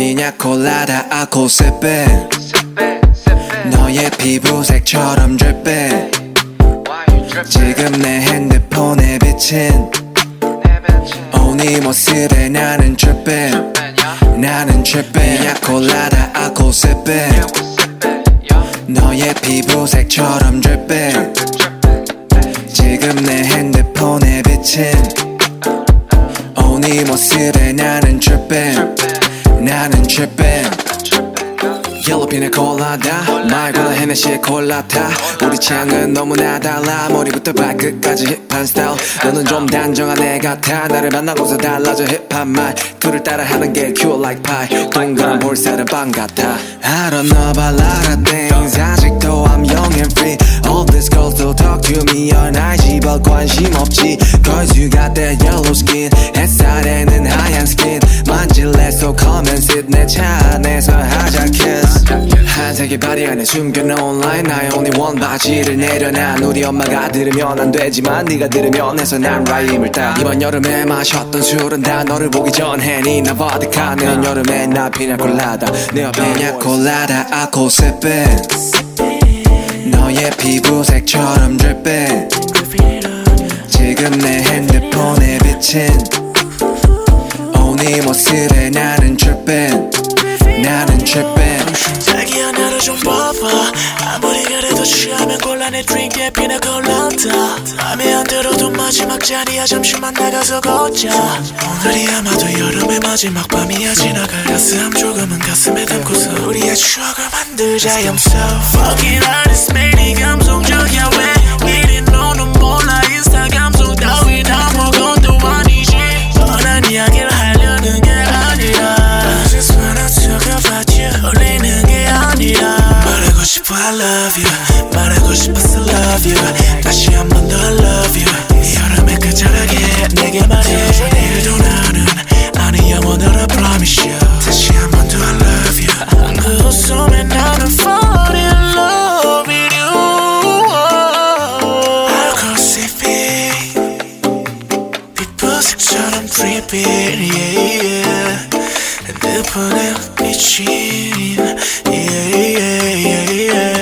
피냐콜라다 알코올 sipping 너의 피부색처럼 dripping 지금 내 핸드폰에 비친 네 모습에 나는 tripping 피냐콜라다 알코올 sipping 너의 피부색처럼 dripping 지금 내 핸드폰에 비친 네 모습에 나는 tripping Yellow 피나 콜라다 말고는 헤네시의 콜라타 우리 취향은 너무나 달라 머리부터 발끝까지 힙한 스타일 너는 좀 단정한 애 같아 나를 만나고서 달라져 힙한 말투를 따라하는 게 cute like pie 동그란 볼살은 빵 같아 I don't know about a lot of things 아직도 I'm young and free All these girls don't talk to me on IG but 관심 없지 Cause you got that yellow skin 햇살에는 하얀 skin 만질래 so come and sit 내 차 안에서 하자 kiss 한색의 바리 안에 숨겨놓은 line 나의 only one 바지를 내려놔 우리 엄마가 들으면 안 되지만 네가 들으면 해서 난 라임을 따 이번 여름에 마셨던 술은 다 너를 보기 전에 니나 버디카는 여름에 나 피냐콜라다 내 옆에 피냐콜라다 알코올 sipping 너의 피부색처럼 dripping 지금 내 핸드폰에 비친 네 모습에 나는 tripping 자기야 나를 좀 봐봐 아무리 그래도 취하면 곤란해 드링크에 피나콜라다 맘에 안 들어도 마지막 자리야 잠시만 나가서 걷자 오늘이 아마도 여름의 마지막 밤이야 지나갈 가슴 조금은 가슴에 담고서 우리의 추억을 만들자 I'm so fucking honest 매일 감성적이야 왜 이리 너는 몰라 인스타 감성 따위 다 먹어도 아니지 뻔한 이야기를 하려는 게 아니라 I just wanna talk about you 울리는 게 아니라 말하고 싶어 I love you 말하고 싶어서 love you 다시 한 번 더 I love you 이 여름에 끝자락에 내게 말해 내일도 나는 아니 영원으로 I promise you 다시 한 번 더 I love you 그 웃음에 나는 fall in love with you 알코올 sipping 피부색처럼 dripping yeah, yeah. 핸드폰에 비친 yeah, yeah, yeah, yeah.